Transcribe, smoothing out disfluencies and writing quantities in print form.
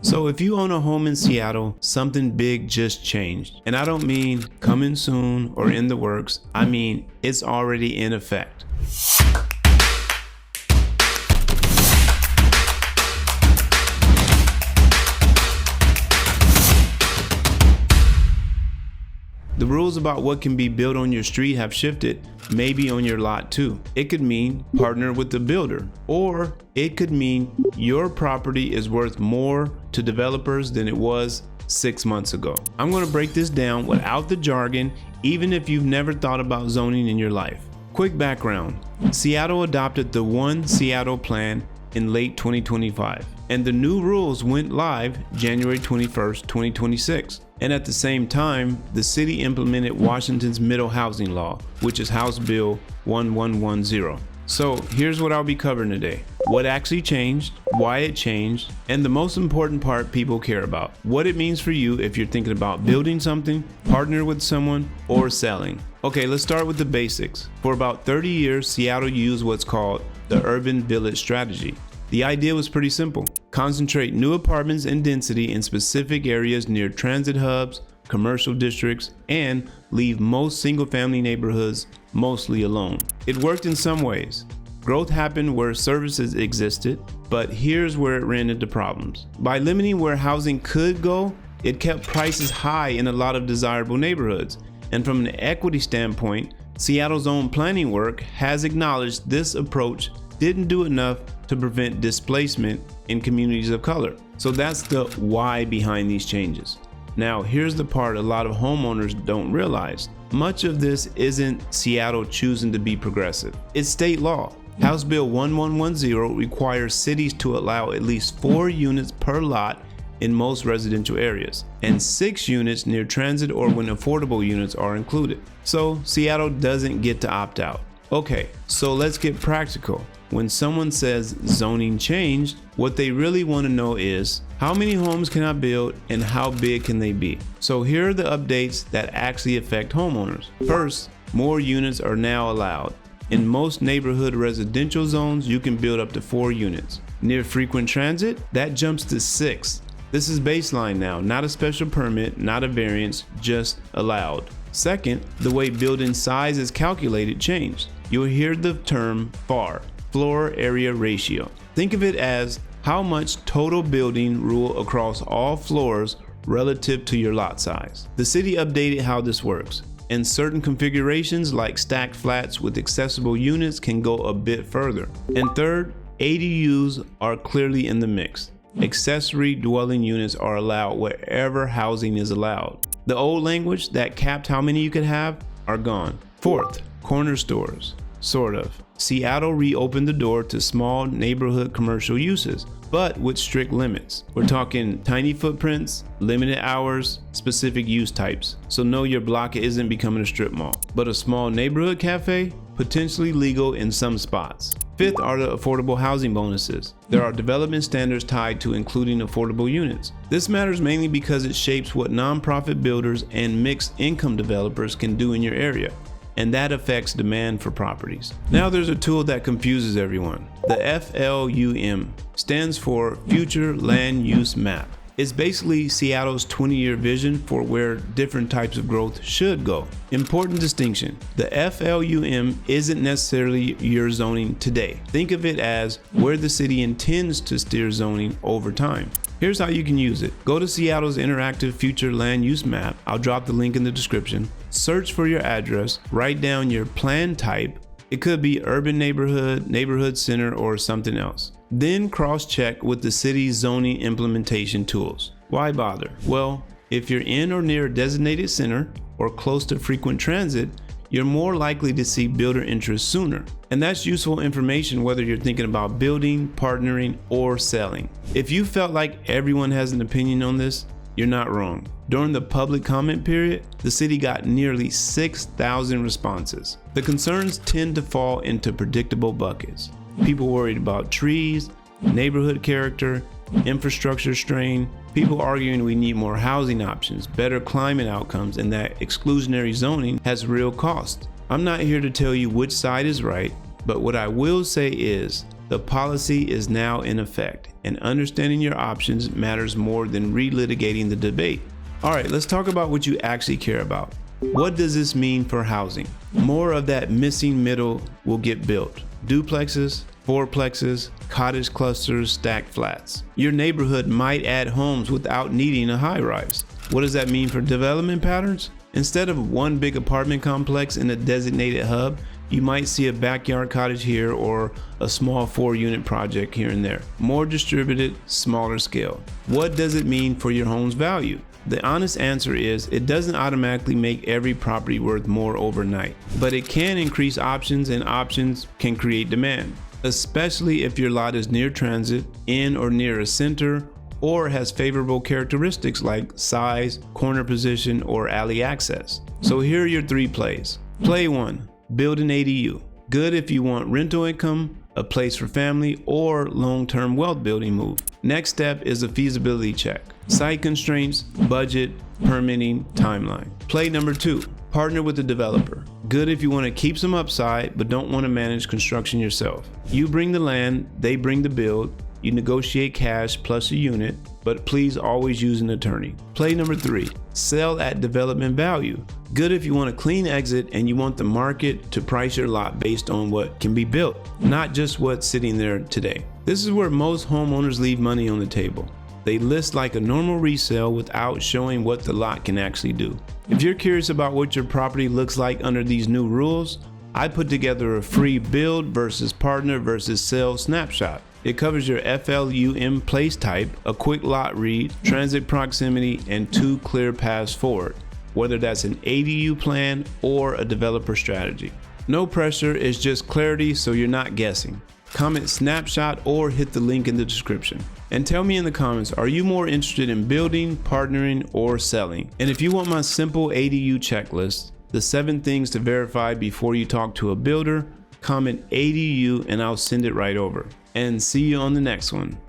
So if you own a home in Seattle, something big just changed. And I don't mean coming soon or in the works. I mean, it's already in effect. The rules about what can be built on your street have shifted, maybe on your lot too. It could mean partner with the builder, or it could mean your property is worth more to developers than it was 6 months ago. I'm going to break this down without the jargon, even if you've never thought about zoning in your life. Quick background: Seattle adopted the One Seattle plan in late 2025, and the new rules went live January 21st, 2026. And at the same time, the city implemented Washington's Middle Housing Law, which is House Bill 1110. So here's what I'll be covering today: what actually changed, why it changed, and the most important part people care about, what it means for you if you're thinking about building something, partner with someone, or selling. Okay, let's start with the basics. For about 30 years, Seattle used what's called the urban village strategy. The idea was pretty simple: concentrate new apartments and density in specific areas near transit hubs, commercial districts, and leave most single-family neighborhoods mostly alone. It worked in some ways. Growth happened where services existed, but here's where it ran into problems. By limiting where housing could go, it kept prices high in a lot of desirable neighborhoods. And from an equity standpoint, Seattle's own planning work has acknowledged this approach didn't do enough to prevent displacement in communities of color. So that's the why behind these changes. Now, here's the part a lot of homeowners don't realize. Much of this isn't Seattle choosing to be progressive. It's state law. House Bill 1110 requires cities to allow at least 4 units per lot in most residential areas, and 6 units near transit or when affordable units are included. So Seattle doesn't get to opt out. Okay, so let's get practical. When someone says zoning changed, what they really want to know is, how many homes can I build and how big can they be? So here are the updates that actually affect homeowners. First, more units are now allowed. In most neighborhood residential zones, you can build up to 4 units. Near frequent transit, that jumps to 6. This is baseline now, not a special permit, not a variance, just allowed. Second, the way building size is calculated changed. You'll hear the term FAR, floor area ratio. Think of it as how much total building rule across all floors relative to your lot size. The city updated how this works, and certain configurations like stacked flats with accessible units can go a bit further. And third, ADUs are clearly in the mix. Accessory dwelling units are allowed wherever housing is allowed. The old language that capped how many you could have are gone. Fourth, corner stores. Sort of. Seattle reopened the door to small neighborhood commercial uses, but with strict limits. We're talking tiny footprints, limited hours, specific use types. So no, your block isn't becoming a strip mall, but a small neighborhood cafe, potentially legal in some spots. Fifth are the affordable housing bonuses. There are development standards tied to including affordable units. This matters mainly because it shapes what nonprofit builders and mixed income developers can do in your area, and that affects demand for properties. Now there's a tool that confuses everyone. The FLUM stands for Future Land Use Map. It's basically Seattle's 20-year vision for where different types of growth should go. Important distinction: the FLUM isn't necessarily your zoning today. Think of it as where the city intends to steer zoning over time. Here's how you can use it. Go to Seattle's interactive future land use map. I'll drop the link in the description. Search for your address, write down your plan type. It could be urban neighborhood, neighborhood center, or something else. Then cross-check with the city's zoning implementation tools. Why bother? Well, if you're in or near a designated center or close to frequent transit, you're more likely to see builder interest sooner. And that's useful information whether you're thinking about building, partnering, or selling. If you felt like everyone has an opinion on this, you're not wrong. During the public comment period, the city got nearly 6,000 responses. The concerns tend to fall into predictable buckets. People worried about trees, neighborhood character, infrastructure strain, people arguing we need more housing options, better climate outcomes, and that exclusionary zoning has real cost. I'm not here to tell you which side is right, but what I will say is The policy is now in effect, and understanding your options matters more than relitigating the debate. All right, let's talk about what you actually care about. What does this mean for housing? More of that missing middle will get built. Duplexes, fourplexes, cottage clusters, stacked flats. Your neighborhood might add homes without needing a high-rise. What does that mean for development patterns? Instead of one big apartment complex in a designated hub, you might see a backyard cottage here or a small 4-unit project here and there. More distributed, smaller scale. What does it mean for your home's value? The honest answer is it doesn't automatically make every property worth more overnight, but it can increase options, and options can create demand, especially if your lot is near transit, in or near a center, or has favorable characteristics like size, corner position, or alley access. So here are your 3 plays. Play 1, build an ADU. Good if you want rental income, a place for family, or long-term wealth building move. Next step is a feasibility check. Site constraints, budget, permitting, timeline. Play number 2, partner with the developer. Good if you want to keep some upside but don't want to manage construction yourself. You bring the land, they bring the build. You negotiate cash plus a unit, but please always use an attorney. Play number 3, sell at development value. Good if you want a clean exit and you want the market to price your lot based on what can be built, not just what's sitting there today. This is where most homeowners leave money on the table. They list like a normal resale without showing what the lot can actually do. If you're curious about what your property looks like under these new rules, I put together a free build versus partner versus sell snapshot. It covers your FLUM place type, a quick lot read, transit proximity, and 2 clear paths forward, whether that's an ADU plan or a developer strategy. No pressure, it's just clarity so you're not guessing. Comment snapshot or hit the link in the description. And tell me in the comments, are you more interested in building, partnering, or selling? And if you want my simple ADU checklist, the 7 things to verify before you talk to a builder, comment ADU and I'll send it right over. And see you on the next one.